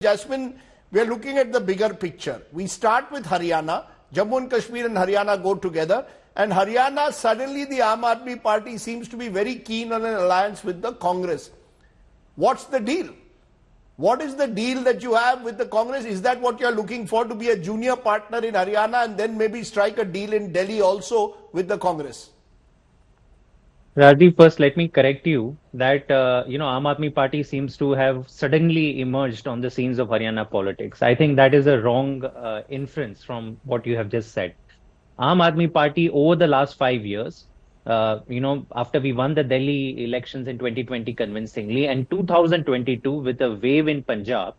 Jasmine, we are looking at the bigger picture. We start with Haryana. Jammu and Kashmir and Haryana go together. And Haryana, suddenly the Aam Aadmi Party seems to be very keen on an alliance with the Congress. What's the deal? What is the deal that you have with the Congress? Is that what you're looking for, to be a junior partner in Haryana and then maybe strike a deal in Delhi also with the Congress? Rajdeep, first let me correct you that Aam Aadmi Party seems to have suddenly emerged on the scenes of Haryana politics. I think that is a wrong inference from what you have just said. Aam Aadmi Party over the last 5 years, after we won the Delhi elections in 2020 convincingly and 2022 with a wave in Punjab,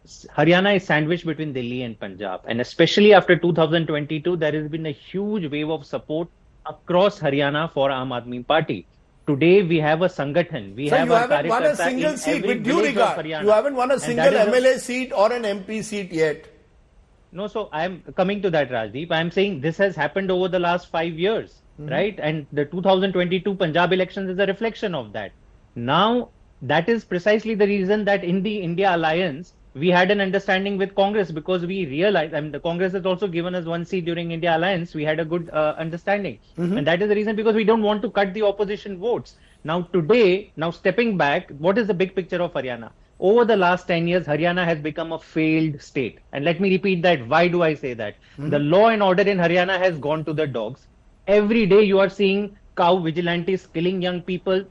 Haryana is sandwiched between Delhi and Punjab. And especially after 2022, there has been a huge wave of support across Haryana for Aam Aadmi Party. Today we have a Sangathan. You haven't won a single seat, with due regard. You haven't won a single MLA seat or an MP seat yet. No, so I'm coming to that, Rajdeep. I'm saying this has happened over the last 5 years, right? And the 2022 Punjab elections is a reflection of that. Now, that is precisely the reason that in the India alliance, we had an understanding with Congress, because we realized, the Congress has also given us 1 seat during India alliance. We had a good understanding. And that is the reason, because we don't want to cut the opposition votes. Now stepping back, what is the big picture of Haryana? Over the last 10 years, Haryana has become a failed state. And let me repeat that. Why do I say that? The law and order in Haryana has gone to the dogs. Every day you are seeing cow vigilantes killing young people,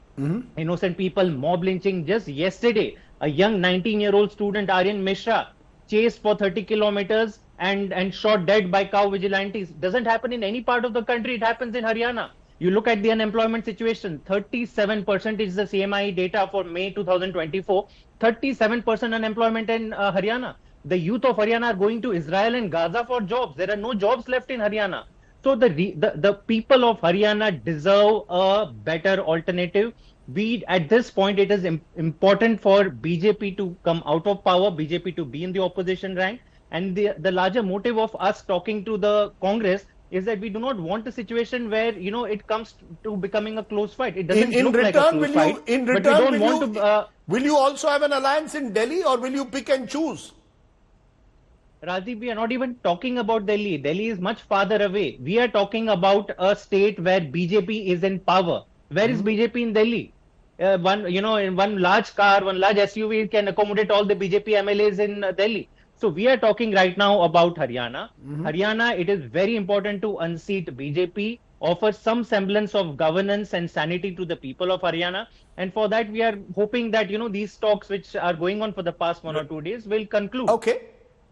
innocent people, mob lynching. Just yesterday, a young 19-year-old student, Aryan Mishra, chased for 30 kilometers and shot dead by cow vigilantes. Doesn't happen in any part of the country. It happens in Haryana. You look at the unemployment situation, 37% is the CMI data for May 2024. 37% unemployment in Haryana. The youth of Haryana are going to Israel and Gaza for jobs. There are no jobs left in Haryana. So the people of Haryana deserve a better alternative. At this point, it is important for BJP to come out of power, BJP to be in the opposition rank. And the larger motive of us talking to the Congress is that we do not want a situation where, it comes to becoming a close fight. It doesn't look like a close fight. Will you also have an alliance in Delhi, or will you pick and choose? Rajiv, we are not even talking about Delhi. Delhi is much farther away. We are talking about a state where BJP is in power. Where is BJP in Delhi? In one large car, one large SUV can accommodate all the BJP MLAs in Delhi. So we are talking right now about Haryana. Haryana, it is very important to unseat BJP, offer some semblance of governance and sanity to the people of Haryana. And for that, we are hoping that, these talks which are going on for the past 1 or 2 days will conclude. Okay.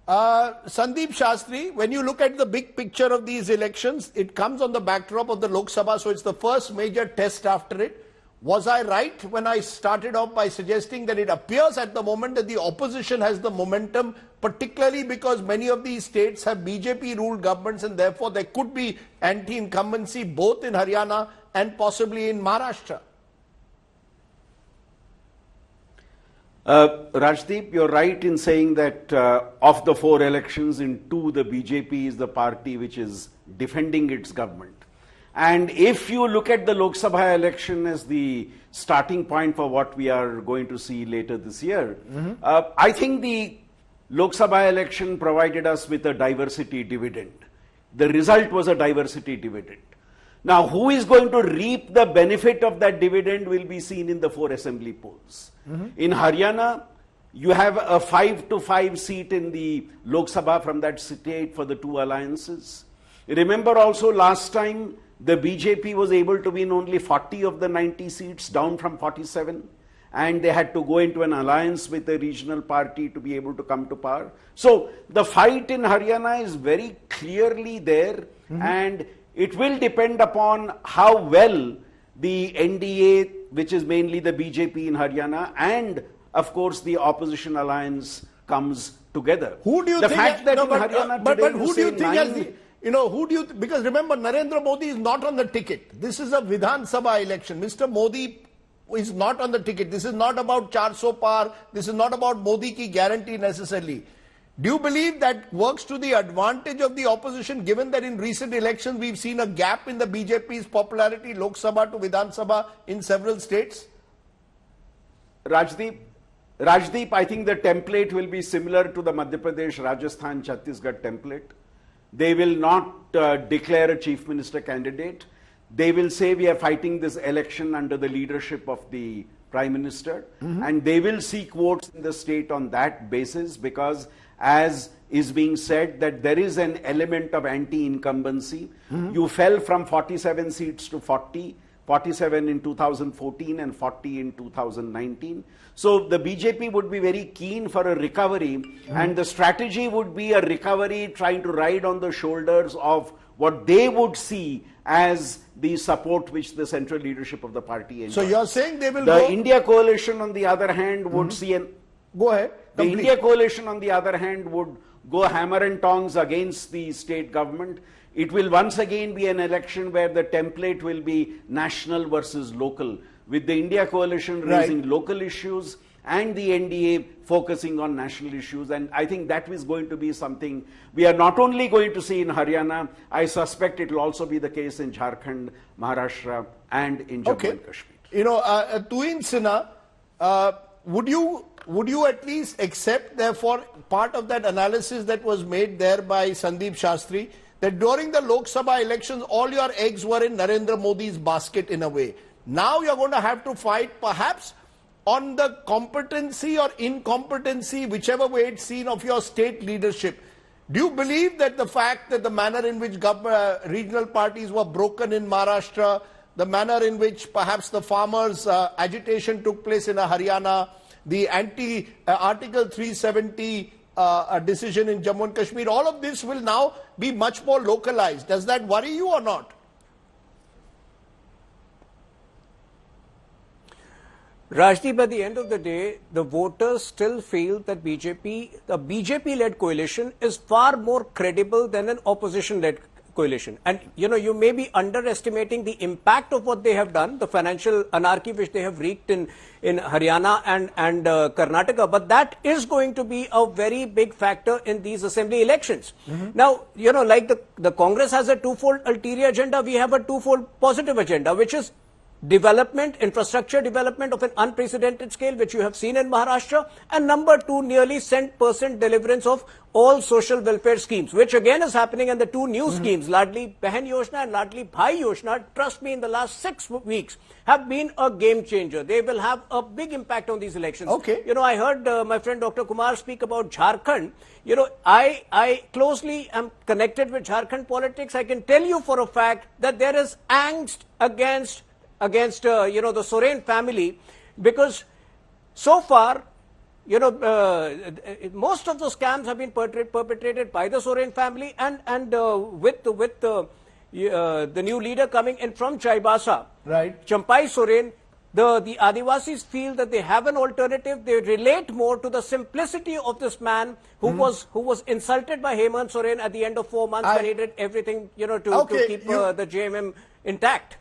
Sandeep Shastri, when you look at the big picture of these elections, it comes on the backdrop of the Lok Sabha, so it's the first major test after it. Was I right when I started off by suggesting that it appears at the moment that the opposition has the momentum, particularly because many of these states have BJP-ruled governments, and therefore there could be anti-incumbency both in Haryana and possibly in Maharashtra? Rajdeep, you're right in saying that of the 4 elections, in 2, the BJP is the party which is defending its government. And if you look at the Lok Sabha election as the starting point for what we are going to see later this year, I think the Lok Sabha election provided us with a diversity dividend. The result was a diversity dividend. Now, who is going to reap the benefit of that dividend will be seen in the 4 assembly polls. In Haryana, you have a 5-5 seat in the Lok Sabha from that state for the 2 alliances. Remember also last time, the BJP was able to win only 40 of the 90 seats, down from 47. And they had to go into an alliance with a regional party to be able to come to power. So the fight in Haryana is very clearly there. And it will depend upon how well the NDA, which is mainly the BJP in Haryana, and of course the opposition alliance comes together. Who do you think? Who do you think because remember, Narendra Modi is not on the ticket. This is a Vidhan Sabha election. Mr. Modi is not on the ticket. This is not about 400 par. This is not about Modi ki guarantee necessarily. Do you believe that works to the advantage of the opposition, given that in recent elections we've seen a gap in the BJP's popularity, Lok Sabha to Vidhan Sabha in several states? Rajdeep, Rajdeep, I think the template will be similar to the Madhya Pradesh, Rajasthan, Chhattisgarh template. They will not declare a chief minister candidate. They will say we are fighting this election under the leadership of the prime minister, and they will seek votes in the state on that basis, because as is being said that there is an element of anti-incumbency. You fell from 47 seats to 40, 47 in 2014 and 40 in 2019. So the BJP would be very keen for a recovery, and the strategy would be a recovery trying to ride on the shoulders of what they would see as the support which the central leadership of the party enjoys. So you're saying they will The go... India coalition, on the other hand, would see an... Go ahead. The Complete. India coalition, on the other hand, would go hammer and tongs against the state government. It will once again be an election where the template will be national versus local, with the India coalition raising local issues and the NDA focusing on national issues. And I think that is going to be something we are not only going to see in Haryana, I suspect it will also be the case in Jharkhand, Maharashtra, and in Jammu and Kashmir. You know, Tuin Sinha, would you at least accept, therefore, part of that analysis that was made there by Sandeep Shastri, that during the Lok Sabha elections, all your eggs were in Narendra Modi's basket in a way. Now you're going to have to fight perhaps on the competency or incompetency, whichever way it's seen, of your state leadership. Do you believe that the fact that the manner in which regional parties were broken in Maharashtra, the manner in which perhaps the farmers' agitation took place in Haryana, the anti-Article 370 decision in Jammu and Kashmir, all of this will now be much more localized? Does that worry you or not? Rajdeep, at the end of the day, the voters still feel that the BJP-led coalition is far more credible than an opposition-led coalition. And, you know, you may be underestimating the impact of what they have done, the financial anarchy which they have wreaked in Haryana and Karnataka, but that is going to be a very big factor in these assembly elections. Now, you know, like the Congress has a twofold ulterior agenda, we have a twofold positive agenda, which is development, infrastructure development of an unprecedented scale, which you have seen in Maharashtra, and number two, nearly cent-percent deliverance of all social welfare schemes, which again is happening, and the two new schemes, Ladli Behan Yojana and Ladli Bhai Yojana, trust me, in the last 6 weeks have been a game changer. They will have a big impact on these elections. Okay. You know, I heard my friend Dr. Kumar speak about Jharkhand. You know, I closely am connected with Jharkhand politics. I can tell you for a fact that there is angst against you know, the Soren family, because so far, you know, most of the scams have been perpetrated by the Soren family, and with the new leader coming in from Chaibasa, right, Champai Soren, the Adivasis feel that they have an alternative. They relate more to the simplicity of this man who was insulted by Hemant Soren at the end of 4 months when he did everything, you know, to keep the JMM intact.